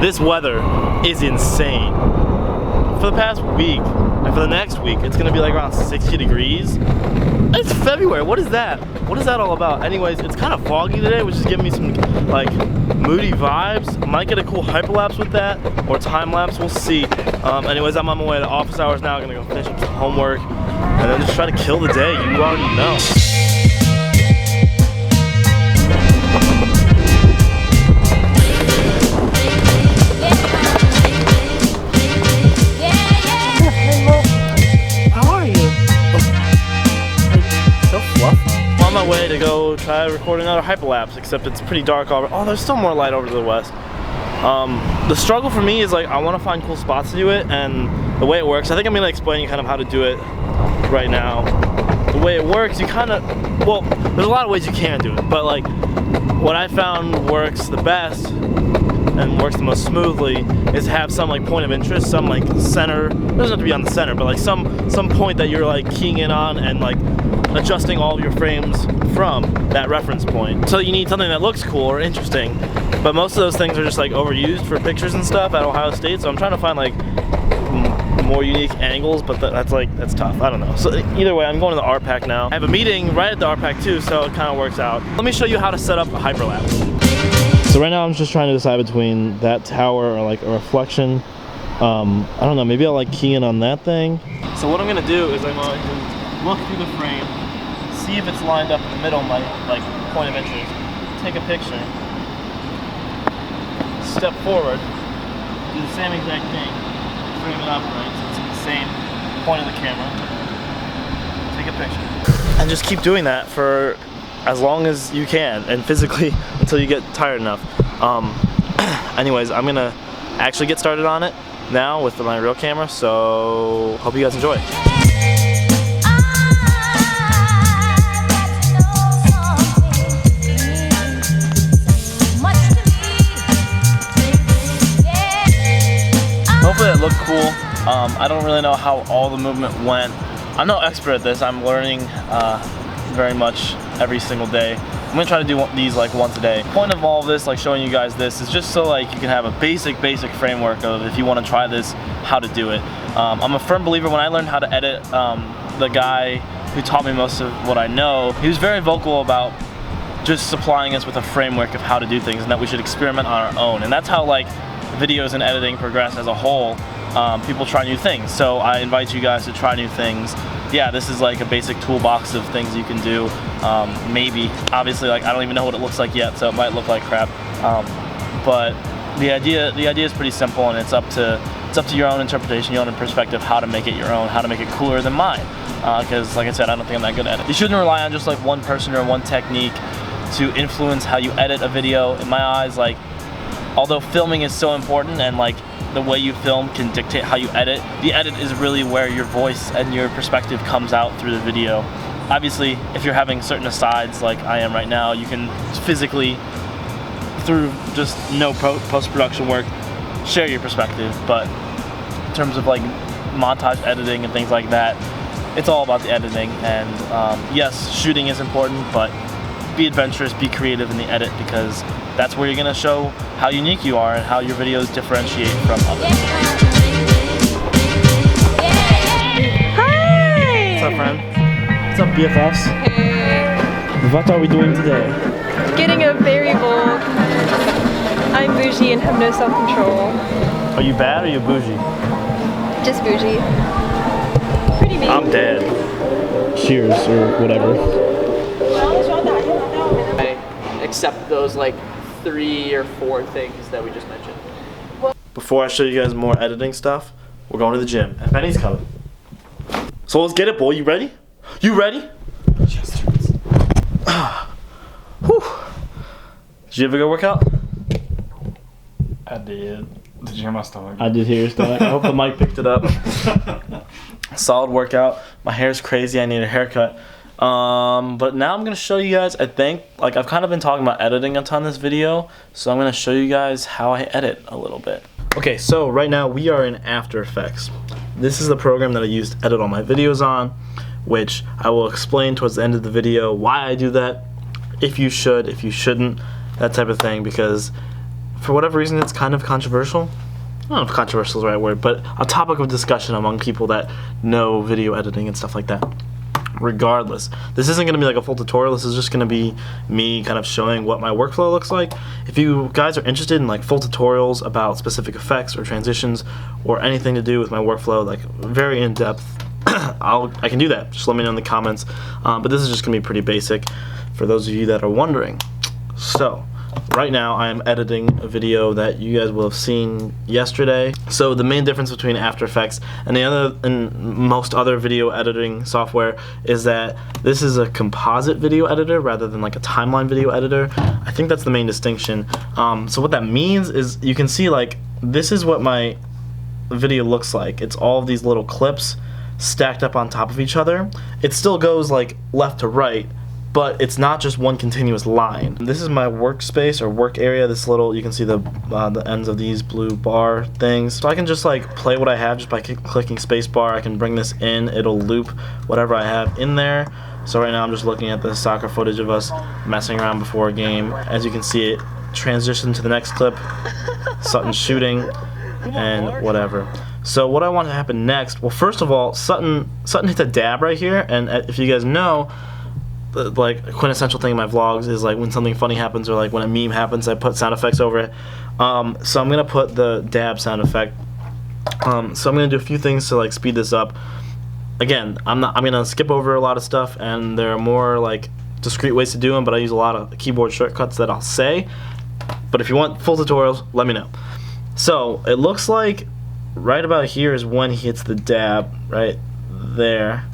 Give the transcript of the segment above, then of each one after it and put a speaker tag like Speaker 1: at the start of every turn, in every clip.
Speaker 1: This weather is insane. For the past week, and for the next week, it's gonna be like around 60 degrees. It's February, what is that? What is that all about? Anyways, it's kind of foggy today, which is giving me some like moody vibes. Might get a cool hyperlapse with that, or time lapse, we'll see. Anyways, I'm on my way to office hours now, gonna go finish up some homework, and then just try to kill the day, you already know. On my way to go try to record another hyperlapse, except it's pretty dark over. Oh, there's still more light over to the west. The struggle for me is like I want to find cool spots to do it, and the way it works, I think I'm gonna explain you kind of how to do it right now. The way it works, you kind of, well, there's a lot of ways you can do it, but like what I found works the best and works the most smoothly is to have some like point of interest, some like center. It doesn't have to be on the center, but like some point that you're like keying in on and like adjusting all of your frames from that reference point. So you need something that looks cool or interesting, but most of those things are just like overused for pictures and stuff at Ohio State, so I'm trying to find like more unique angles, but that's tough. I don't know. So either way, I'm going to the RPAC now. I have a meeting right at the RPAC too, so it kind of works out. Let me show you how to set up a hyperlapse. So right now I'm just trying to decide between that tower or like a reflection. I don't know, maybe I'll like key in on that thing. So what I'm gonna do is I'm going to look through the frame, see if it's lined up in the middle of my like point of interest, take a picture, step forward, do the same exact thing, frame it up right so it's in the same point of the camera, take a picture, and just keep doing that for as long as you can, and physically until you get tired enough. Anyways, I'm gonna actually get started on it now with my real camera, so hope you guys enjoy. Hopefully that looked cool. I don't really know how all the movement went. I'm no expert at this. I'm learning very much every single day. I'm gonna try to do these like once a day. The point of all of this, like showing you guys this, is just so like you can have a basic framework of, if you want to try this, how to do it. I'm a firm believer. When I learned how to edit, the guy who taught me most of what I know, he was very vocal about just supplying us with a framework of how to do things, and that we should experiment on our own. And that's how like videos and editing progress as a whole. People try new things, so I invite you guys to try new things. Yeah, this is like a basic toolbox of things you can do. Maybe, obviously, like I don't even know what it looks like yet, so it might look like crap. But the idea is pretty simple, and it's up to your own interpretation, your own perspective, how to make it your own, how to make it cooler than mine. Because, like I said, I don't think I'm that good at it. You shouldn't rely on just like one person or one technique to influence how you edit a video. In my eyes, like, although filming is so important and like the way you film can dictate how you edit, the edit is really where your voice and your perspective comes out through the video. Obviously, if you're having certain asides like I am right now, you can physically, through just no post-production work, share your perspective. But in terms of like montage editing and things like that, it's all about the editing. And yes, shooting is important, but be adventurous, be creative in the edit, because that's where you're gonna show how unique you are and how your videos differentiate from others.
Speaker 2: Hi!
Speaker 1: What's up, friend? What's up, BFFs?
Speaker 2: Hey.
Speaker 1: What are we doing today?
Speaker 2: Getting a variable. I'm bougie and have no self-control.
Speaker 1: Are you bad or are you bougie?
Speaker 2: Just bougie. Pretty mean.
Speaker 1: I'm dead. Cheers, or whatever.
Speaker 3: Except those like 3 or 4 things that we just mentioned.
Speaker 1: Before I show you guys more editing stuff, we're going to the gym, and Penny's coming. So let's get it, boy. You ready? You ready? Yes. Whew. Did you have a good workout?
Speaker 4: I did. Did you hear my stomach?
Speaker 1: I did hear your stomach. I hope the mic picked it up. Solid workout. My hair's crazy. I need a haircut. But now I'm gonna show you guys, I think, like I've kind of been talking about editing a ton this video, so I'm gonna show you guys how I edit a little bit. Okay, so right now we are in After Effects. This is the program that I use to edit all my videos on, which I will explain towards the end of the video why I do that, if you should, if you shouldn't, that type of thing, because for whatever reason, it's kind of controversial. I don't know if controversial is the right word, but a topic of discussion among people that know video editing and stuff like that. Regardless, this isn't going to be like a full tutorial. This is just going to be me kind of showing what my workflow looks like. If you guys are interested in like full tutorials about specific effects or transitions or anything to do with my workflow, like very in depth, I can do that. Just let me know in the comments. But this is just going to be pretty basic for those of you that are wondering. So right now I am editing a video that you guys will have seen yesterday. So the main difference between After Effects and most other video editing software is that this is a composite video editor rather than like a timeline video editor. I think that's the main distinction. So what that means is you can see like this is what my video looks like. It's all of these little clips stacked up on top of each other. It still goes like left to right, but it's not just one continuous line. This is my workspace or work area. This little, you can see the ends of these blue bar things. So I can just like play what I have just by clicking spacebar. I can bring this in. It'll loop whatever I have in there. So right now I'm just looking at the soccer footage of us messing around before a game. As you can see, it transitioned to the next clip. Sutton shooting and whatever. So what I want to happen next, well, first of all, Sutton hits a dab right here, and if you guys know, like a quintessential thing in my vlogs is like when something funny happens or like when a meme happens, I put sound effects over it. So I'm gonna put the dab sound effect. So I'm gonna do a few things to like speed this up. Again, I'm gonna skip over a lot of stuff, and there are more like discrete ways to do them, but I use a lot of keyboard shortcuts that I'll say. But if you want full tutorials, let me know. So it looks like right about here is when he hits the dab, right there.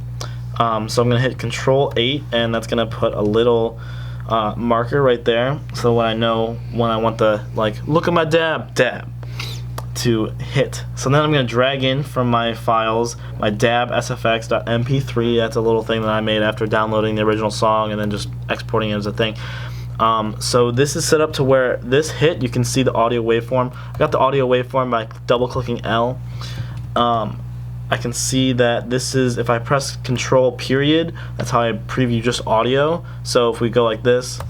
Speaker 1: So I'm going to hit Control 8, and that's going to put a little marker right there. So when I know when I want the, like, look at my dab to hit. So then I'm going to drag in from my files my dab sfx.mp3. That's a little thing that I made after downloading the original song and then just exporting it as a thing. So this is set up to where this hit, you can see the audio waveform. I got the audio waveform by double clicking L. I can see that this is, if I press Control period, that's how I preview just audio. So if we go like this,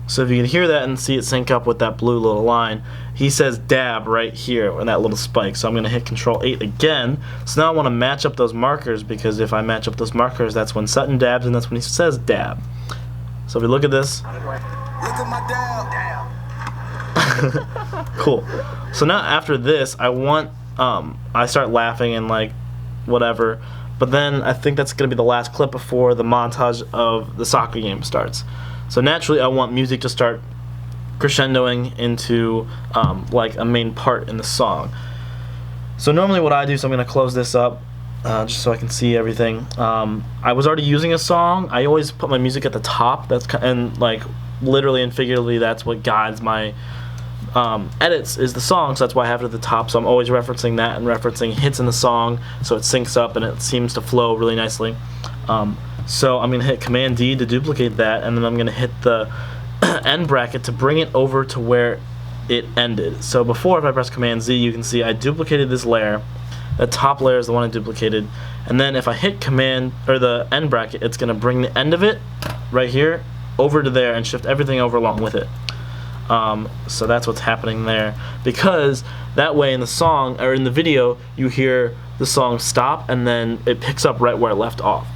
Speaker 1: so if you can hear that and see it sync up with that blue little line, he says dab right here in that little spike. So I'm going to hit Control 8 again. So now I want to match up those markers, because if I match up those markers, that's when Sutton dabs and that's when he says dab. So if we look at this, cool. So now after this, I start laughing and like whatever, but then I think that's going to be the last clip before the montage of the soccer game starts. So naturally I want music to start crescendoing into like a main part in the song. So normally what I do, so I'm going to close this up just so I can see everything. I was already using a song. I always put my music at the top. And like literally and figuratively, that's what guides my edits is the song, so that's why I have it at the top. So I'm always referencing that and referencing hits in the song, so it syncs up and it seems to flow really nicely. So I'm going to hit Command D to duplicate that, and then I'm going to hit the end bracket to bring it over to where it ended. So before, if I press Command Z, you can see I duplicated this layer. The top layer is the one I duplicated, and then if I hit Command or the end bracket, it's going to bring the end of it right here over to there and shift everything over along with it. So that's what's happening there, because that way in the song or in the video you hear the song stop and then it picks up right where it left off,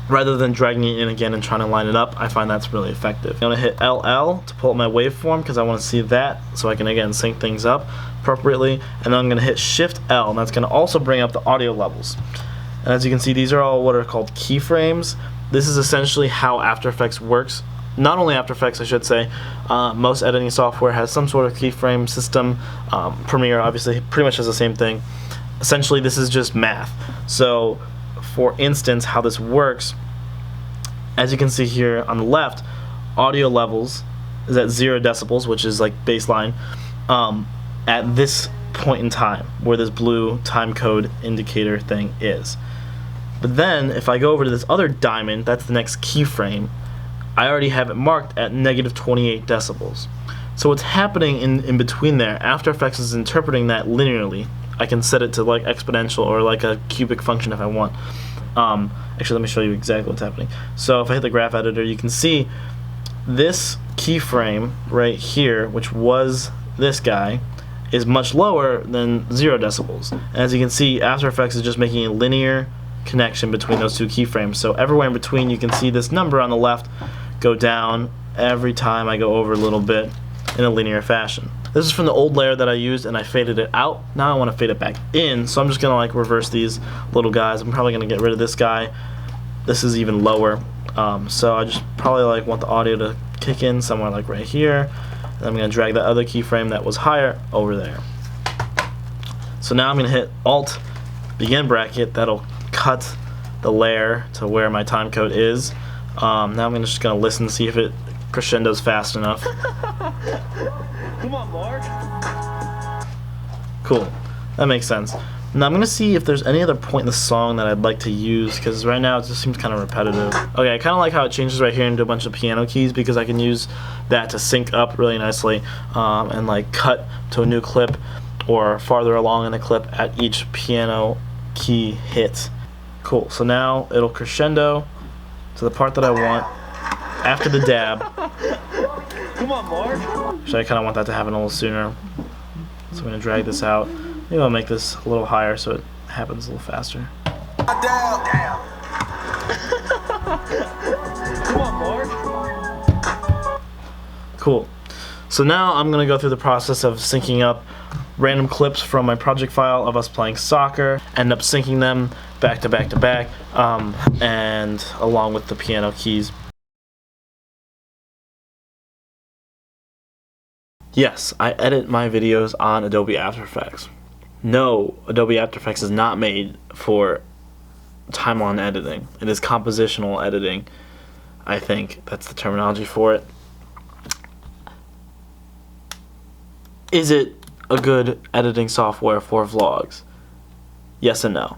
Speaker 1: rather than dragging it in again and trying to line it up. I find that's really effective. I'm going to hit LL to pull up my waveform because I want to see that, so I can again sync things up appropriately, and then I'm going to hit Shift L, and that's going to also bring up the audio levels. And as you can see, these are all what are called keyframes. This is essentially how After Effects works. Not only After Effects, I should say, most editing software has some sort of keyframe system. Premiere obviously pretty much has the same thing. Essentially this is just math. So for instance, how this works, as you can see here on the left, audio levels is at 0 decibels, which is like baseline, at this point in time where this blue time code indicator thing is. But then if I go over to this other diamond, that's the next keyframe, I already have it marked at -28 decibels. So what's happening in between there, After Effects is interpreting that linearly. I can set it to like exponential or like a cubic function if I want. Actually, let me show you exactly what's happening. So if I hit the graph editor, you can see this keyframe right here, which was this guy, is much lower than 0 decibels. And as you can see, After Effects is just making a linear connection between those two keyframes. So everywhere in between, you can see this number on the left go down every time I go over a little bit in a linear fashion. This is from the old layer that I used, and I faded it out. Now I want to fade it back in, so I'm just gonna like reverse these little guys. I'm probably gonna get rid of this guy. This is even lower, so I just probably like want the audio to kick in somewhere like right here. And I'm gonna drag that other keyframe that was higher over there. So now I'm gonna hit Alt, begin bracket. That'll cut the layer to where my time code is. Now I'm just gonna listen to see if it crescendos fast enough.
Speaker 3: Come on, Mark.
Speaker 1: Cool, that makes sense. Now I'm gonna see if there's any other point in the song that I'd like to use, because right now it just seems kind of repetitive. Okay, I kind of like how it changes right here into a bunch of piano keys, because I can use that to sync up really nicely and like cut to a new clip or farther along in the clip at each piano key hit. Cool, so now it'll crescendo to the part that I want after the dab.
Speaker 3: Come on, Mark.
Speaker 1: So I kind of want that to happen a little sooner. So I'm going to drag this out. Maybe I'll make this a little higher so it happens a little faster.
Speaker 3: Come on, Mark.
Speaker 1: Cool. So now I'm going to go through the process of syncing up random clips from my project file of us playing soccer, end up syncing them back to back to back, and along with the piano keys. Yes, I edit my videos on Adobe After Effects. No, Adobe After Effects is not made for timeline editing. It is compositional editing. I think that's the terminology for it. Is it a good editing software for vlogs? Yes and no.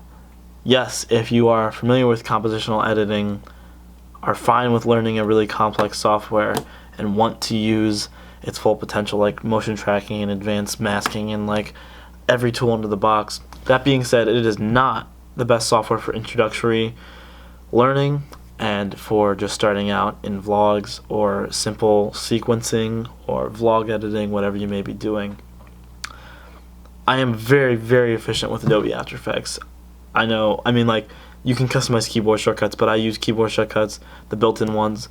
Speaker 1: Yes, if you are familiar with compositional editing, are fine with learning a really complex software, and want to use its full potential, like motion tracking and advanced masking and like every tool under the box. That being said, it is not the best software for introductory learning and for just starting out in vlogs or simple sequencing or vlog editing, whatever you may be doing. I am very, very efficient with Adobe After Effects. I know, I mean, like, you can customize keyboard shortcuts, but I use keyboard shortcuts, the built-in ones,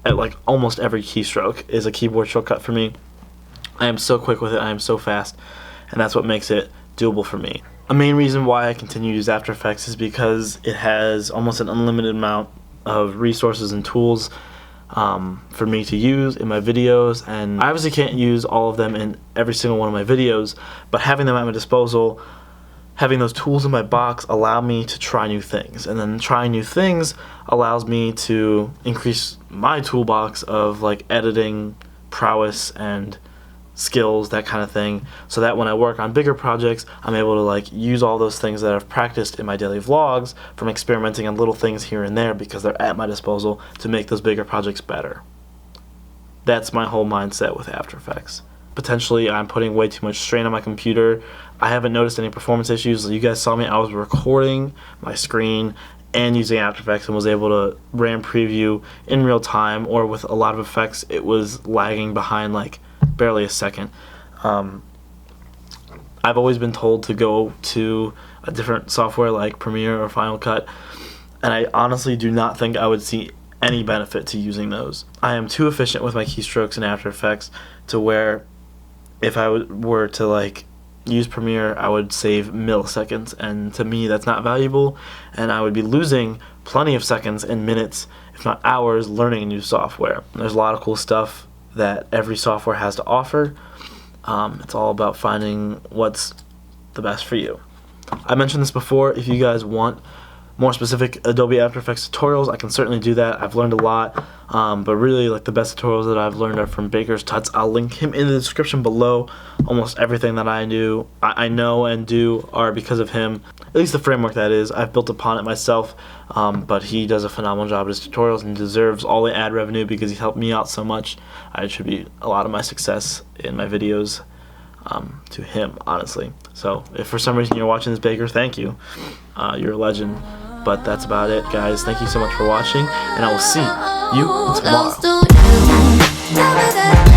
Speaker 1: at like almost every keystroke is a keyboard shortcut for me. I am so quick with it, I am so fast, and that's what makes it doable for me. A main reason why I continue to use After Effects is because it has almost an unlimited amount of resources and tools for me to use in my videos, and I obviously can't use all of them in every single one of my videos, but having them at my disposal, having those tools in my box allow me to try new things, and then trying new things allows me to increase my toolbox of like editing prowess and skills, that kind of thing, so that when I work on bigger projects, I'm able to like use all those things that I've practiced in my daily vlogs from experimenting on little things here and there because they're at my disposal to make those bigger projects better. That's my whole mindset with After Effects. Potentially I'm putting way too much strain on my computer. I haven't noticed any performance issues. You guys saw me, I was recording my screen and using After Effects and was able to RAM preview in real time, or with a lot of effects it was lagging behind like barely a second. I've always been told to go to a different software like Premiere or Final Cut, and I honestly do not think I would see any benefit to using those. I am too efficient with my keystrokes in After Effects to where if I were to like use Premiere, I would save milliseconds, and to me that's not valuable, and I would be losing plenty of seconds and minutes, if not hours, learning a new software. There's a lot of cool stuff that every software has to offer. It's all about finding what's the best for you. I mentioned this before. If you guys want more specific Adobe After Effects tutorials, I can certainly do that. I've learned a lot, but really like the best tutorials that I've learned are from Baker's Tuts. I'll link him in the description below. Almost everything that I know and do are because of him, at least the framework that is. I've built upon it myself, but he does a phenomenal job with his tutorials and deserves all the ad revenue because he's helped me out so much. I attribute a lot of my success in my videos to him, honestly. So if for some reason you're watching this, Baker, thank you. You're a legend. But that's about it, guys. Thank you so much for watching, and I will see you tomorrow.
Speaker 5: Love with it.